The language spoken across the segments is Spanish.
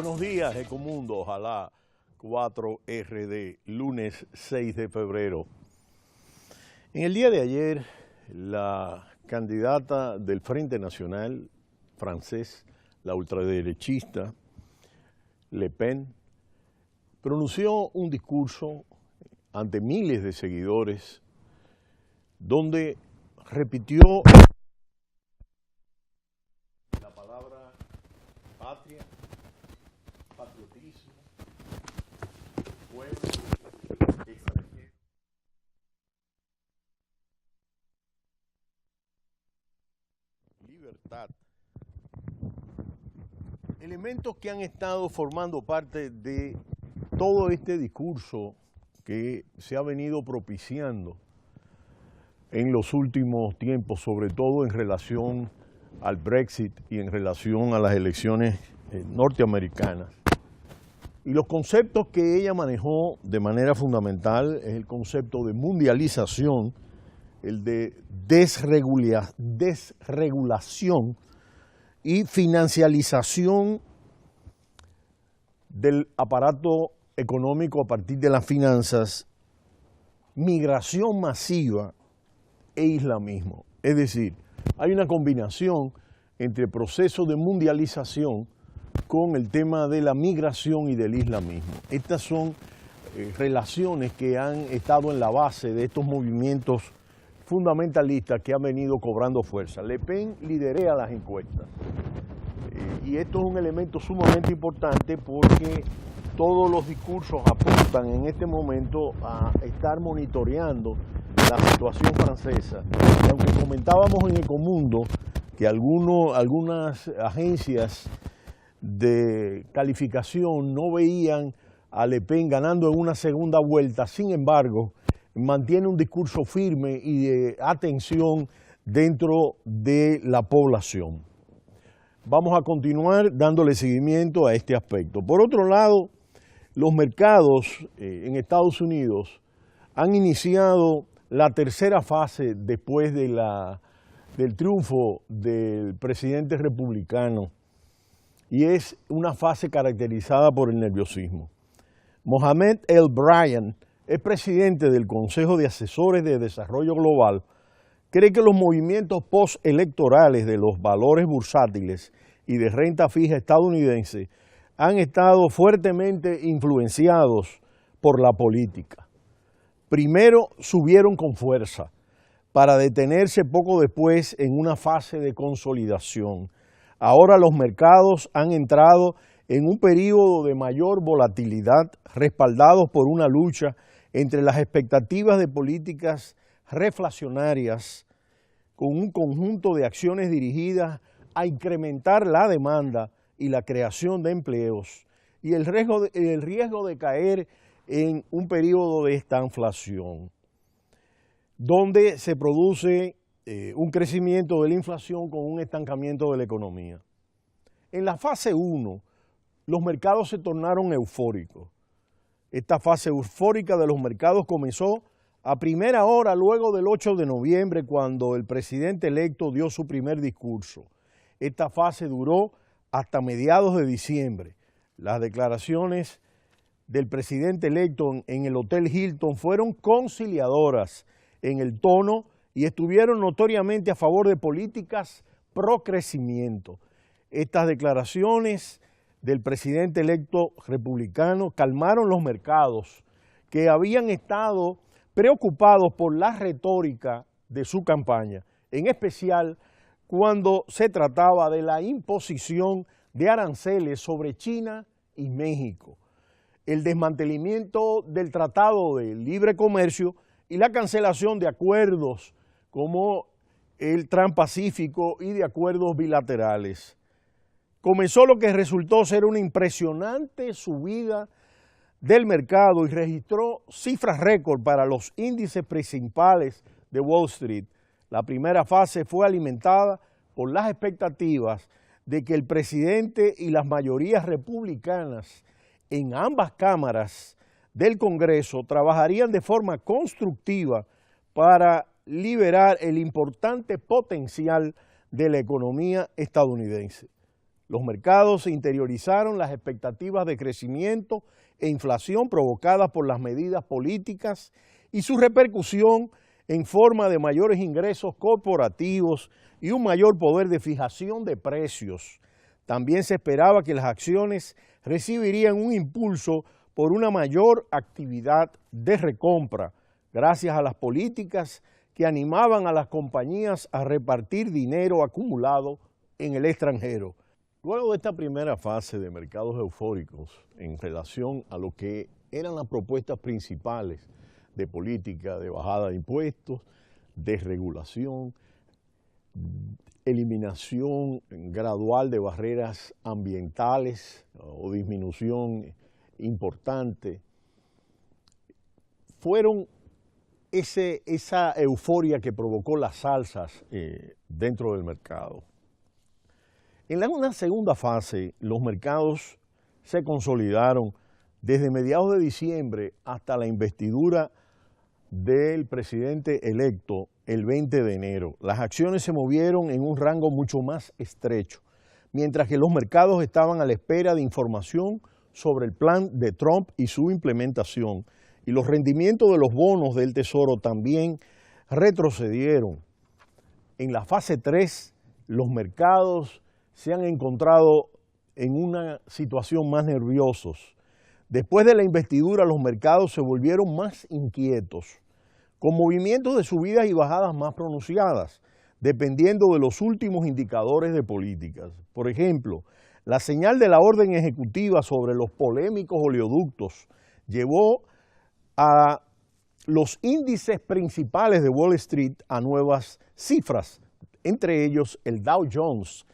Buenos días, Ecomundo, ojalá 4RD, lunes 6 de febrero. En el día de ayer, la candidata del Frente Nacional francés, la ultraderechista Le Pen, pronunció un discurso ante miles de seguidores donde repitió la palabra patria, patriotismo, pueblo, extranjero. Libertad. Elementos que han estado formando parte de todo este discurso que se ha venido propiciando en los últimos tiempos, sobre todo en relación al Brexit y en relación a las elecciones norteamericanas. Y los conceptos que ella manejó de manera fundamental es el concepto de mundialización, el de desregulación y financialización del aparato económico a partir de las finanzas, migración masiva e islamismo. Es decir, hay una combinación entre procesos de mundialización con el tema de la migración y del islamismo. Estas son relaciones que han estado en la base de estos movimientos fundamentalistas que han venido cobrando fuerza. Le Pen lidera las encuestas y esto es un elemento sumamente importante porque todos los discursos apuntan en este momento a estar monitoreando la situación francesa. Y aunque comentábamos en Ecomundo que algunas agencias de calificación no veían a Le Pen ganando en una segunda vuelta, sin embargo, mantiene un discurso firme y de atención dentro de la población. Vamos a continuar dándole seguimiento a este aspecto. Por otro lado, los mercados en Estados Unidos han iniciado la tercera fase después de del triunfo del presidente republicano, y es una fase caracterizada por el nerviosismo. Mohamed El-Bryan es presidente del Consejo de Asesores de Desarrollo Global, cree que los movimientos postelectorales de los valores bursátiles y de renta fija estadounidense han estado fuertemente influenciados por la política. Primero subieron con fuerza para detenerse poco después en una fase de consolidación. Ahora los mercados han entrado en un periodo de mayor volatilidad, respaldados por una lucha entre las expectativas de políticas reflacionarias con un conjunto de acciones dirigidas a incrementar la demanda y la creación de empleos y el riesgo de caer en un periodo de estanflación, donde se produce un crecimiento de la inflación con un estancamiento de la economía. En la fase 1, los mercados se tornaron eufóricos. Esta fase eufórica de los mercados comenzó a primera hora luego del 8 de noviembre, cuando el presidente electo dio su primer discurso. Esta fase duró hasta mediados de diciembre. Las declaraciones del presidente electo en el Hotel Hilton fueron conciliadoras en el tono y estuvieron notoriamente a favor de políticas pro crecimiento. Estas declaraciones del presidente electo republicano calmaron los mercados que habían estado preocupados por la retórica de su campaña, en especial cuando se trataba de la imposición de aranceles sobre China y México, el desmantelamiento del Tratado de Libre Comercio y la cancelación de acuerdos como el Transpacífico y de acuerdos bilaterales. Comenzó lo que resultó ser una impresionante subida del mercado y registró cifras récord para los índices principales de Wall Street. La primera fase fue alimentada por las expectativas de que el presidente y las mayorías republicanas en ambas cámaras del Congreso trabajarían de forma constructiva para liberar el importante potencial de la economía estadounidense. Los mercados interiorizaron las expectativas de crecimiento e inflación provocadas por las medidas políticas y su repercusión en forma de mayores ingresos corporativos y un mayor poder de fijación de precios. También se esperaba que las acciones recibirían un impulso por una mayor actividad de recompra, gracias a las políticas que animaban a las compañías a repartir dinero acumulado en el extranjero. Luego de esta primera fase de mercados eufóricos en relación a lo que eran las propuestas principales de política de bajada de impuestos, desregulación, eliminación gradual de barreras ambientales o disminución importante, fueron esa euforia que provocó las alzas dentro del mercado. En una segunda fase, los mercados se consolidaron desde mediados de diciembre hasta la investidura del presidente electo el 20 de enero. Las acciones se movieron en un rango mucho más estrecho, mientras que los mercados estaban a la espera de información sobre el plan de Trump y su implementación, y los rendimientos de los bonos del Tesoro también retrocedieron. En la fase 3, los mercados se han encontrado en una situación más nerviosos. Después de la investidura, los mercados se volvieron más inquietos, con movimientos de subidas y bajadas más pronunciadas, dependiendo de los últimos indicadores de políticas. Por ejemplo, la señal de la orden ejecutiva sobre los polémicos oleoductos llevó a los índices principales de Wall Street a nuevas cifras, entre ellos el Dow Jones,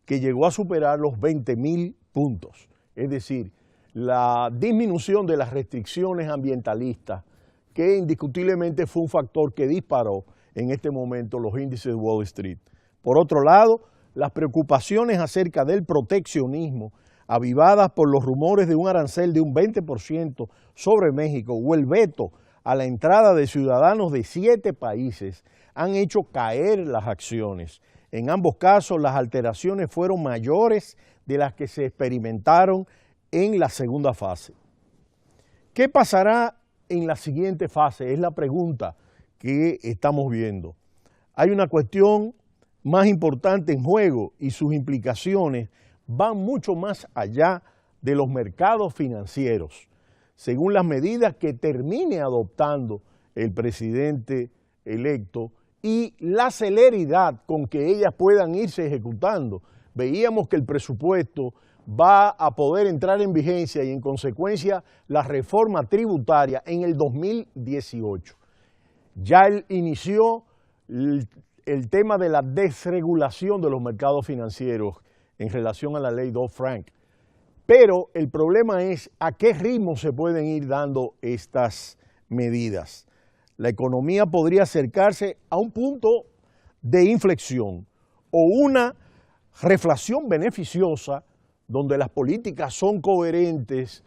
que llegó a superar los 20.000 puntos. Es decir, la disminución de las restricciones ambientalistas, que indiscutiblemente fue un factor que disparó en este momento los índices de Wall Street. Por otro lado, las preocupaciones acerca del proteccionismo, avivadas por los rumores de un arancel de un 20% sobre México o el veto a la entrada de ciudadanos de 7 países, han hecho caer las acciones. En ambos casos, las alteraciones fueron mayores de las que se experimentaron en la segunda fase. ¿Qué pasará en la siguiente fase? Es la pregunta que estamos viendo. Hay una cuestión más importante en juego y sus implicaciones van mucho más allá de los mercados financieros, según las medidas que termine adoptando el presidente electo y la celeridad con que ellas puedan irse ejecutando. Veíamos que el presupuesto va a poder entrar en vigencia y en consecuencia la reforma tributaria en el 2018. Ya él inició el tema de la desregulación de los mercados financieros en relación a la ley Dodd-Frank. Pero el problema es a qué ritmo se pueden ir dando estas medidas. La economía podría acercarse a un punto de inflexión o una reflación beneficiosa donde las políticas son coherentes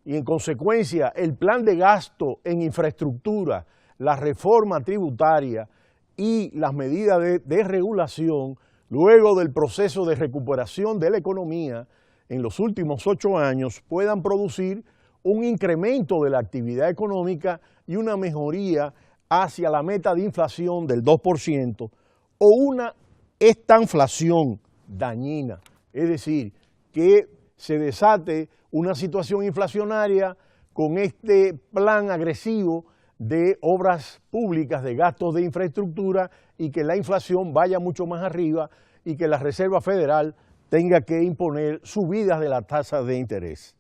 y en consecuencia el plan de gasto en infraestructura, la reforma tributaria y las medidas de regulación, luego del proceso de recuperación de la economía en los últimos 8 años, puedan producir un incremento de la actividad económica y una mejoría hacia la meta de inflación del 2% o una estanflación dañina, es decir, que se desate una situación inflacionaria con este plan agresivo de obras públicas, de gastos de infraestructura y que la inflación vaya mucho más arriba y que la Reserva Federal tenga que imponer subidas de la tasa de interés.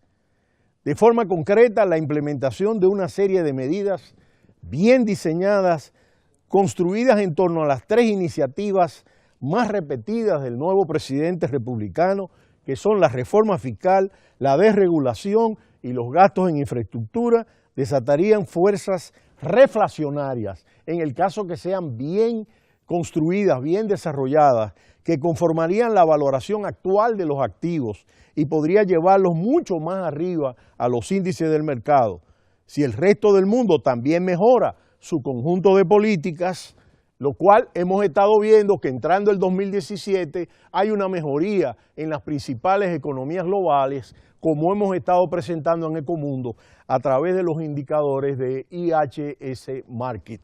De forma concreta, la implementación de una serie de medidas bien diseñadas, construidas en torno a las 3 iniciativas más repetidas del nuevo presidente republicano, que son la reforma fiscal, la desregulación y los gastos en infraestructura, desatarían fuerzas reflacionarias, en el caso que sean bien construidas, bien desarrolladas, que conformarían la valoración actual de los activos y podría llevarlos mucho más arriba a los índices del mercado. Si el resto del mundo también mejora su conjunto de políticas, lo cual hemos estado viendo que entrando el 2017 hay una mejoría en las principales economías globales, como hemos estado presentando en Ecomundo a través de los indicadores de IHS Markit.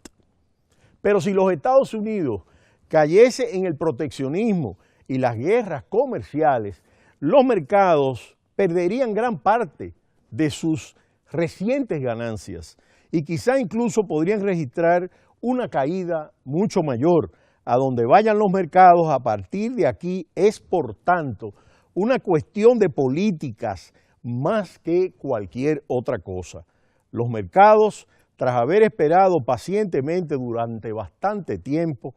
Pero si los Estados Unidos cayese en el proteccionismo y las guerras comerciales, los mercados perderían gran parte de sus recientes ganancias y quizá incluso podrían registrar una caída mucho mayor. A donde vayan los mercados a partir de aquí es, por tanto, una cuestión de políticas más que cualquier otra cosa. Los mercados, tras haber esperado pacientemente durante bastante tiempo,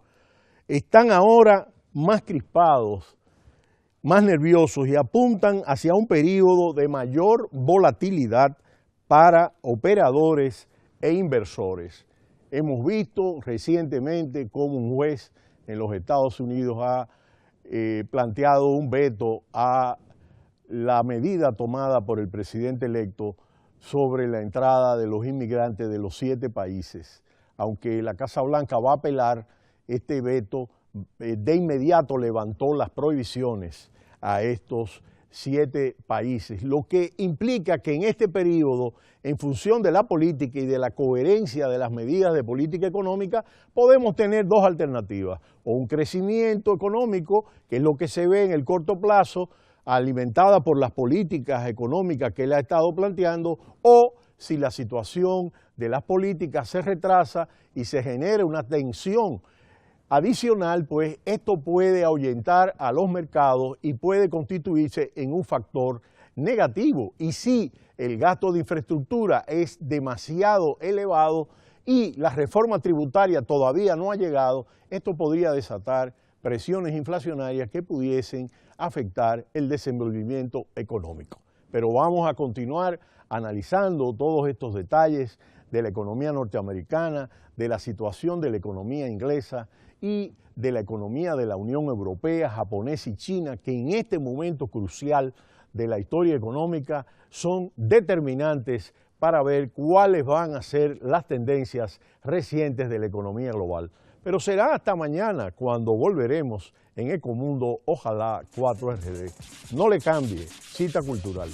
están ahora más crispados, más nerviosos y apuntan hacia un periodo de mayor volatilidad para operadores e inversores. Hemos visto recientemente cómo un juez en los Estados Unidos ha planteado un veto a la medida tomada por el presidente electo sobre la entrada de los inmigrantes de los 7 países. Aunque la Casa Blanca va a apelar, este veto de inmediato levantó las prohibiciones a estos 7 países, lo que implica que en este periodo, en función de la política y de la coherencia de las medidas de política económica, podemos tener 2 alternativas: o un crecimiento económico, que es lo que se ve en el corto plazo, alimentada por las políticas económicas que él ha estado planteando, o si la situación de las políticas se retrasa y se genera una tensión adicional, pues esto puede ahuyentar a los mercados y puede constituirse en un factor negativo. Y si el gasto de infraestructura es demasiado elevado y la reforma tributaria todavía no ha llegado, esto podría desatar presiones inflacionarias que pudiesen afectar el desenvolvimiento económico. Pero vamos a continuar analizando todos estos detalles de la economía norteamericana, de la situación de la economía inglesa y de la economía de la Unión Europea, japonesa y China, que en este momento crucial de la historia económica son determinantes para ver cuáles van a ser las tendencias recientes de la economía global. Pero será hasta mañana cuando volveremos en Ecomundo, ojalá 4RD. No le cambie, cita cultural.